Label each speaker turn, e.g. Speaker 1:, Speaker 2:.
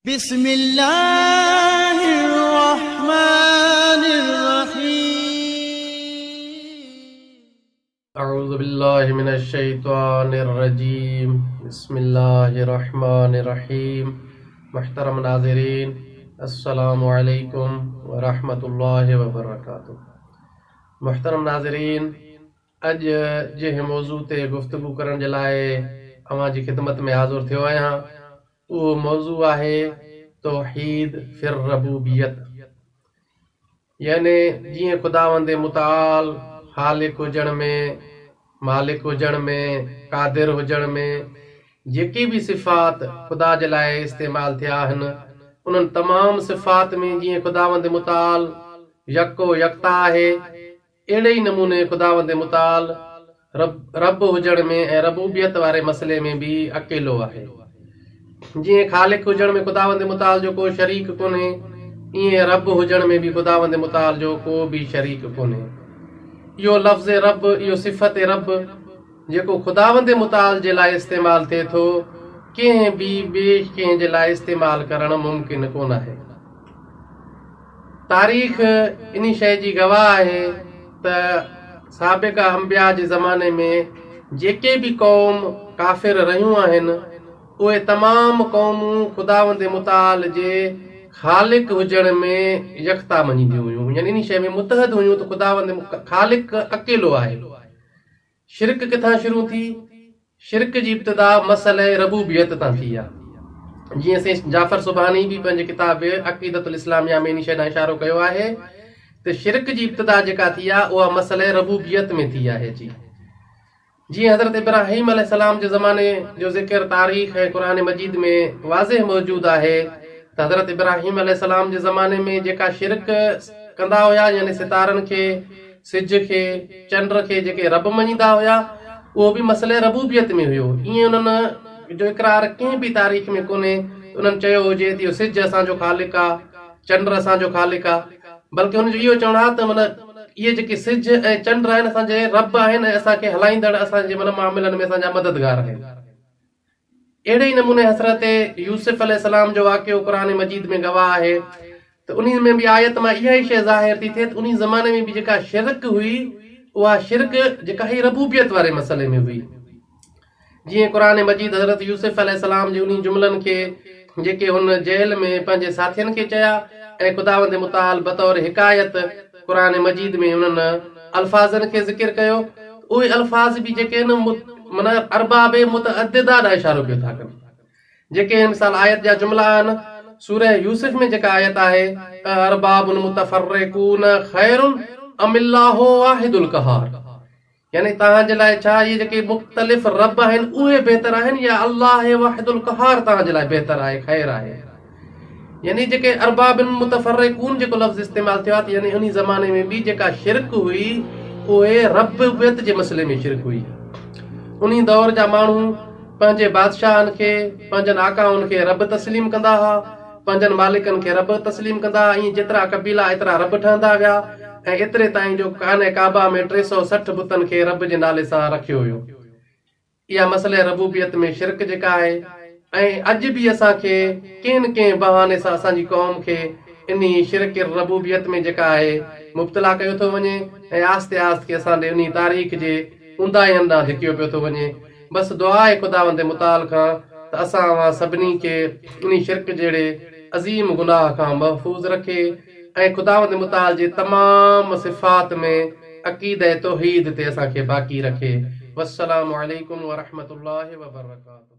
Speaker 1: بسم الله الرحمن الرحيم
Speaker 2: أعوذ بالله من الشيطان الرجيم بسم الله الرحمن الرحيم محترم नाज़रीन अस्सलामु अलैकुम वरहमतुल्लाहि वबरकातुहू। मुहतरम नाज़रीन, अज जंहिं मौज़ू ते गुफ्तगू करण जे लाइ अवां जी ख़िदमत में हाज़िर थियो आहियां, उहो मौज़ू आहे तौहीद फिर रबूबियत। यानी जीअं खुदावंद मुताल ख़ालिक हुजण में, मालिक हुजण में, क़ादिर हुजण में जेकी भी सिफ़ात खुदा जे लाइ इस्तेमाल थिया आहिनि, उन्हनि तमाम सिफ़ात में जीअं खुदावंद मुताल यको यकता आहे, अहिड़े ई नमूने खुदावंद मुताल रब हुजण में ऐं रबूबियत वारे मसइले में भी अकेलो आहे। जीअं ख़ालिक हुजण में खुदावंद मुताल जो को शरीक कोन्हे, ईअं रब हुजण में भी खुदावंद मुताल जो को भी शरीक कोन्हे। इहो लफ़्ज़ रब, इहो सिफ़त रब जेको खुदावंद मुताल जे लाइ इस्तेमाल थिए थो, कंहिं भी ॿिए कंहिं जे लाइ इस्तेमाल करणु मुमकिन कोन आहे। तारीख़ इन शइ जी गवाह आहे त साबिक़ा अंबिया जे ज़माने में जेके भी क़ौम काफ़िर रहियूं आहिनि, उहे तमाम क़ौमूं खुदावंद मुताल जे ख़ालिक हुजण में यकता मञींदियूं हुयूं, यानी इन शइ में मुतहद हुयूं त खुदावंद ख़ालिक अकेलो आहे। शिरक किथां शुरू थी? शिरक जी इब्तिदा मसइले रबूबियत तां थी आहे। जीअं साईं जाफ़र सुबहानी भी पंहिंजे किताब अक़ीदतुल इस्लामिया में इन शइ ॾांहुं इशारो कयो आहे त शिरक जी इब्तिदा जेका थी आहे उहा मसइले रबूबियत में थी आहे। जीअं हज़रत इब्राहीम अलैहिस्सलाम जे ज़माने जो ज़िक्र तारीख़ ऐं क़ुरान मजीद में वाज़िह मौजूद आहे त हज़रत इब्राहीम अलैहिस्सलाम जे ज़माने में जेका शिरक कंदा हुया, यानी सितारनि खे, सिज खे, चंड खे जेके रब मञींदा हुया, उहो भी मसइले रबूबियत में हुयो। ईअं उन्हनि जो इक़रार कंहिं भी तारीख़ में कोन्हे उन्हनि चयो हुजे त इहो सिज असांजो ख़ालिक आहे, चंड असांजो ख़ालिक आहे, बल्कि हुनजो इहो चवणु आहे त मन इहे जेके सिज ऐं चंड आहिनि असांजे रब आहिनि ऐं असांखे हलाईंदड़, असांजे मन मामलनि में असांजा मददगार आहिनि। अहिड़े ई नमूने हज़रत यूसुफ अलैहिस्सलाम जो वाक़ियो क़ुरान मजीद में गवाह आहे त उन में भी आयत मां इहा ई शइ ज़ाहिर थी थिए त उन ज़माने में भी जेका शिरक हुई, उहा शिरक जेका ही रबूबियत वारे मसइले में हुई। जीअं क़ुरान मजीद हज़रत यूसुफ अलैहिस्सलाम जे उन जुमलनि खे जेके हुन जेल में पंहिंजे साथियुनि खे चया ऐं खुदावंद मुताल बतौर हिकायत क़ुरान मजीद में उन्हनि अल्फाज़नि खे ज़िक्र कयो। उहे अल्फाज़ भी जेके न माना अरबाब मुतअद्दिदा ॾांहुं इशारो पियो था कनि। जेके मिसाल आयत जा जुमला आहिनि, सूरह यूसुफ में जेका आयत आहे अरबाबुन मुतफर्रिकून खैरुन अमिल्लाहु वाहिदुल क़हार, यानी तव्हां जे लाइ छा इहे जेके मुख़्तलिफ़ रब आहिनि उहे बहितर आहिनि या अल्लाह वाहिदुल क़हार तव्हां जे लाइ बहितर आहे, ख़ैर आहे। यानी जेके अरबाबिन मुतफर्रिकून जेको लफ़्ज़ इस्तेमाल थियो आहे, यानी उन ज़माने में भी जेका शिरक हुई उहे रबूबियत जे मसइले में शिरक हुई। उन दौर जा माण्हू पंहिंजे बादशाहनि खे, पंहिंजनि आकाउनि खे रब तस्लीम कंदा हुआ, पंहिंजनि मालिकनि खे रब तस्लीम कंदा हुआ। ईअं जेतिरा क़बीला एतिरा रब ठहंदा विया ऐं एतिरे ताईं जो काने काबा में 360 बुतनि खे रब जे नाले सां रखियो हुयो। इहा मसइले रबूबियत में शिरक जेका आहे, ऐं अॼु भी असांखे कंहिं न कंहिं बहाने सां असांजी क़ौम खे इन शिरक रबूबियत में जेका आहे मुब्तला कयो थो वञे ऐं आस्ते आस्ते असांजे उन तारीख़ जे ऊंदाहियनि ॾांहुं धिकियो पियो थो वञे। बस दुआ आहे खुदावंद मुताल खां त असां सभिनी खे इन शिरक जहिड़े अज़ीम गुनाह खां महफ़ूज़ रखे ऐं खुदावंद मुताल जे तमाम सिफ़ात में अक़ीदे तौहीद ते असांखे बाक़ी रखे। वस्सलामु अलैकुम वरहमतुल्लाहि वबरकातुहू।